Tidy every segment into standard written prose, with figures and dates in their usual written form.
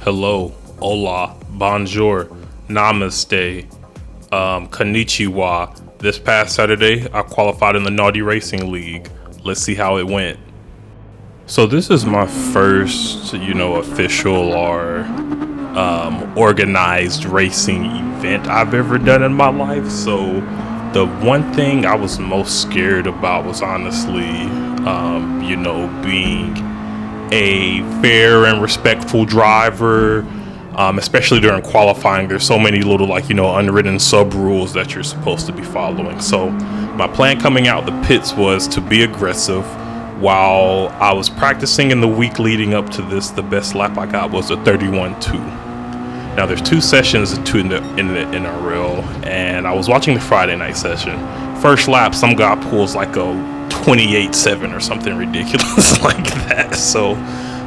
hello, hola, bonjour, namaste, konnichiwa. This past Saturday, I qualified in the Naughty Racing League. Let's see how it went. So this is my first, official or organized racing event I've ever done in my life. So the one thing I was most scared about was honestly, being a fair and respectful driver, especially during qualifying. There's so many little unwritten sub rules that you're supposed to be following. So my plan coming out the pits was to be aggressive. While I was practicing in the week leading up to this, the best lap I got was a 31.2. Now there's two sessions in the NRL, and I was watching the Friday night session. First lap, some guy pulls like a 28.7 or something ridiculous like that. So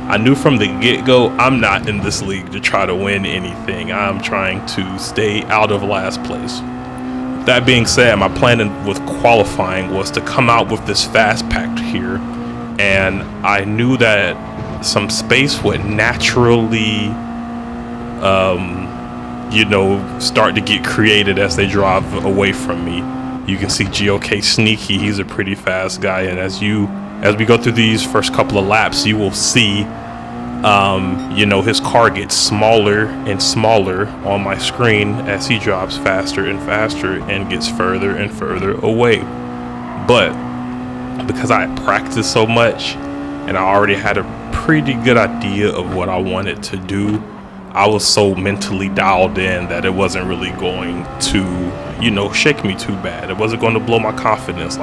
I knew from the get-go, I'm not in this league to try to win anything. I'm trying to stay out of last place. That being said, my plan with qualifying was to come out with this fast pack here, and I knew that some space would naturally start to get created as they drive away from me. You can see GOK Sneaky, he's a pretty fast guy, and as we go through these first couple of laps, you will see his car gets smaller and smaller on my screen as he drives faster and faster and gets further and further away. But because I had practiced so much and I already had a pretty good idea of what I wanted to do, I was so mentally dialed in that it wasn't really going to, shake me too bad. It wasn't going to blow my confidence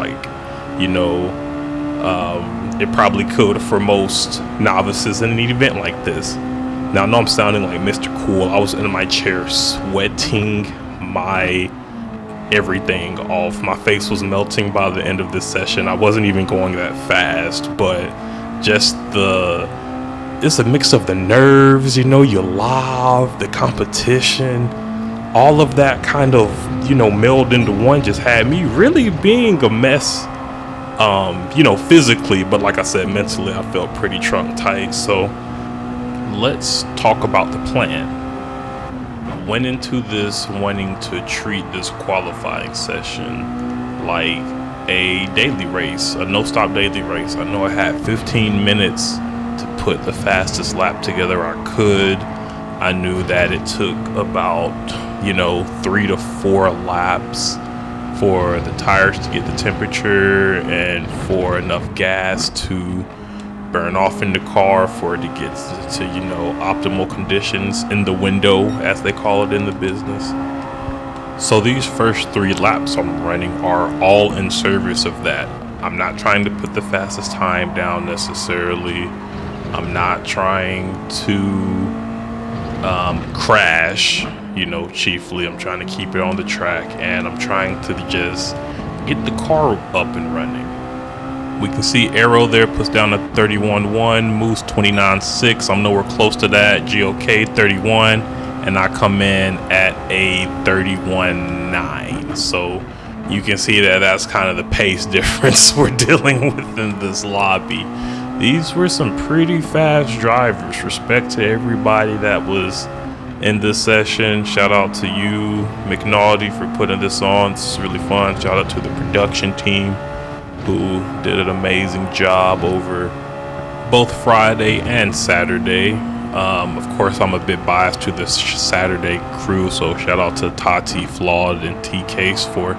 it probably could for most novices in an event like this. Now I know I'm sounding like Mr. Cool. I was in my chair sweating my everything off. My face was melting by the end of this session. I wasn't even going that fast, but just it's a mix of the nerves, your live, the competition, all of that kind of, melded into one just had me really being a mess, physically, but like I said, mentally, I felt pretty trunk tight. So let's talk about the plan. I went into this wanting to treat this qualifying session like a daily race, a no-stop daily race. I know I had 15 minutes to put the fastest lap together I could. I knew that it took about 3 to 4 laps for the tires to get the temperature and for enough gas to burn off in the car for it to get to optimal conditions in the window, as they call it in the business. So these first 3 laps I'm running are all in service of that. I'm not trying to put the fastest time down necessarily. I'm not trying to crash, chiefly. I'm trying to keep it on the track, and I'm trying to just get the car up and running. We can see Arrow there puts down a 31.1, Moose 29.6. I'm nowhere close to that. GOK 31, and I come in at a 31.9. So you can see that that's kind of the pace difference we're dealing with in this lobby. These were some pretty fast drivers. Respect to everybody that was in this session. Shout out to you, McNaughty, for putting this on. This is really fun. Shout out to the production team who did an amazing job over both Friday and Saturday. Of course, I'm a bit biased to this Saturday crew, so shout out to Tati, Flawed, and T-Case for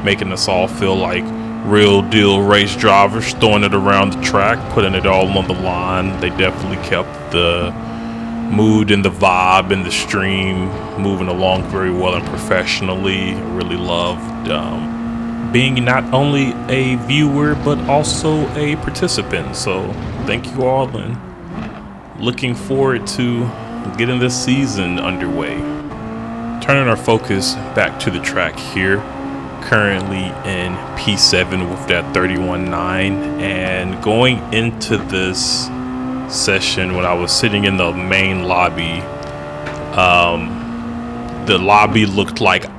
making us all feel like real deal race drivers, throwing it around the track, putting it all on the line. They definitely kept the mood and the vibe and the stream moving along very well and professionally. I really loved being not only a viewer but also a participant. So thank you all, and looking forward to getting this season underway. Turning our focus back to the track here. Currently in P7 with that 31.9, and going into this session when I was sitting in the main lobby, the lobby looked like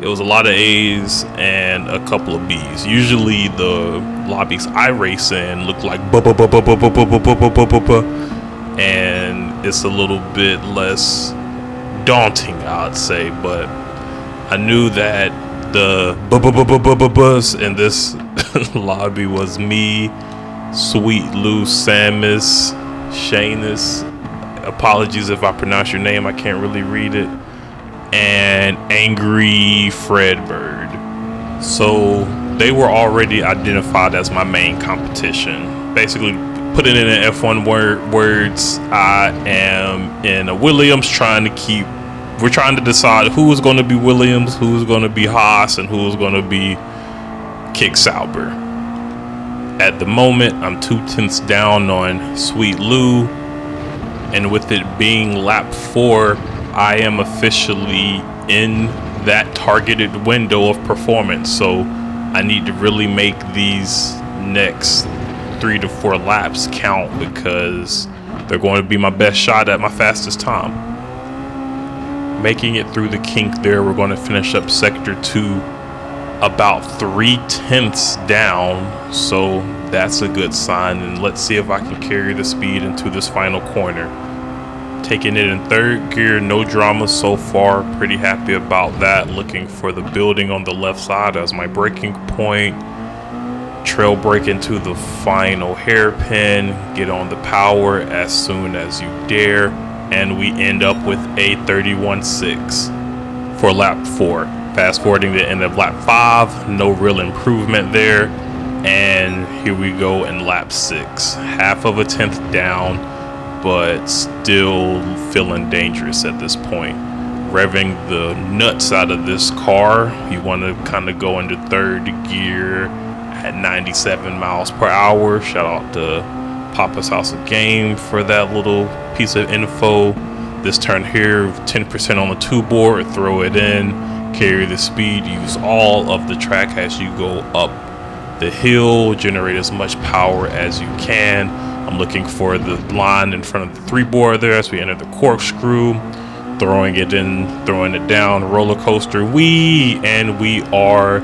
it was a lot of A's and a couple of B's. Usually the lobbies I race in look like and it's a little bit less daunting, I'd say. But I knew that the buzz in this lobby was me, Sweet Lou, Samus, Shanus. Apologies if I pronounce your name, I can't really read it. And Angry Fredbird. So they were already identified as my main competition. Basically, putting it in F1 words, I am in a Williams we're trying to decide who is going to be Williams, who is going to be Haas, and who is going to be Kick Sauber. At the moment, I'm 2/10 down on Sweet Lou, and with it being lap 4, I am officially in that targeted window of performance. So I need to really make these next 3 to 4 laps count, because they're going to be my best shot at my fastest time. Making it through the kink there, we're going to finish up sector 2 about 3/10 down, so that's a good sign. And let's see if I can carry the speed into this final corner. Taking it in 3rd gear, no drama so far, pretty happy about that. Looking for the building on the left side as my braking point. Trail brake into the final hairpin, get on the power as soon as you dare, and we end up with a 31.6 for lap 4. Fast forwarding to the end of lap 5, no real improvement there, and here we go in lap 6. Half of a tenth down, but still feeling dangerous at this point. Revving the nuts out of this car. You want to kind of go into 3rd gear at 97 miles per hour. Shout out to Papa's House of Game for that little piece of info. This turn here, 10% on the 2 board, throw it in, carry the speed, use all of the track as you go up the hill, generate as much power as you can. I'm looking for the line in front of the 3 board there as we enter the corkscrew, throwing it in, throwing it down, roller coaster, and we are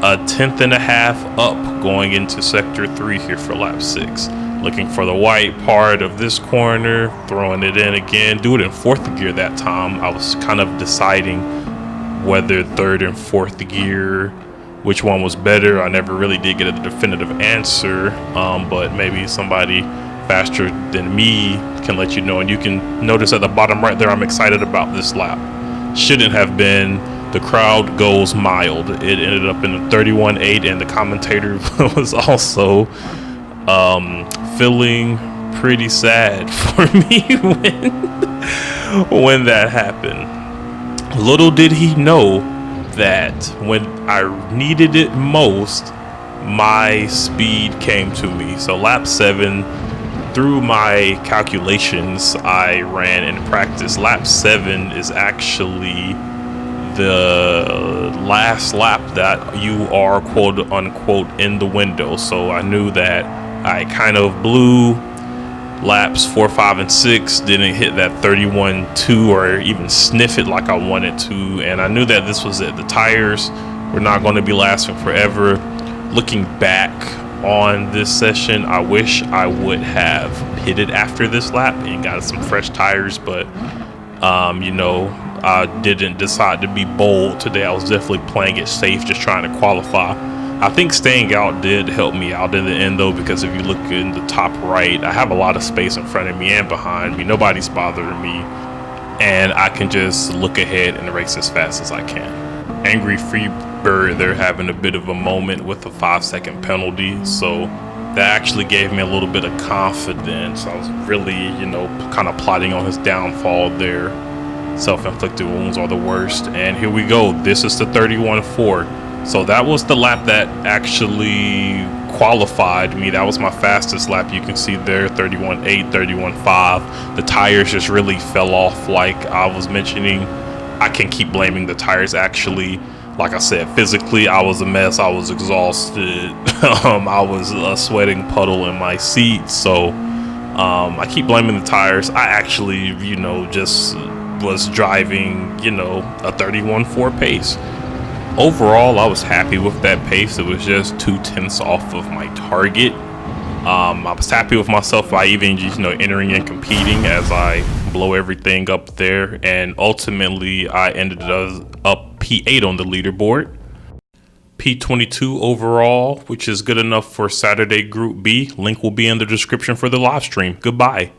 a 1/10.5 up going into sector 3 here for lap 6. Looking for the white part of this corner, throwing it in again, do it in 4th gear that time. I was kind of deciding whether 3rd and 4th gear, which one was better. I never really did get a definitive answer, but maybe somebody faster than me can let you know. And you can notice at the bottom right there, I'm excited about this lap. Shouldn't have been. The crowd goes mild. It ended up in a 31.8, and the commentator was also feeling pretty sad for me when that happened. Little did he know that when I needed it most, my speed came to me. So lap 7, through my calculations I ran in practice, lap 7 is actually the last lap that you are quote unquote in the window. So I knew that I kind of blew laps 4, 5, and 6, didn't hit that 31.2 or even sniff it like I wanted to, and I knew that this was it. The tires were not going to be lasting forever. Looking back on this session, I wish I would have pitted after this lap and got some fresh tires, but you know, I didn't decide to be bold today. I was definitely playing it safe, just trying to qualify. I think staying out did help me out in the end though, because if you look in the top right, I have a lot of space in front of me and behind me. Nobody's bothering me, and I can just look ahead and race as fast as I can. Angry Freebird, they're having a bit of a moment with a 5-second penalty, so that actually gave me a little bit of confidence. I was really, you know, kind of plotting on his downfall there. Self-inflicted wounds are the worst, and here we go. This is the 31.4. So that was the lap that actually qualified me. That was my fastest lap. You can see there, 31.8, 31.5. The tires just really fell off, like I was mentioning. I can keep blaming the tires. Actually, like I said, physically I was a mess. I was exhausted. I was a sweating puddle in my seat. So I keep blaming the tires. I actually, you know, just was driving, you know, a 31.4 pace. Overall, I was happy with that pace. It was just 0.2 off of my target. I was happy with myself by even just, entering and competing as I blow everything up there. And ultimately, I ended up P8 on the leaderboard. P22 overall, which is good enough for Saturday Group B. Link will be in the description for the live stream. Goodbye.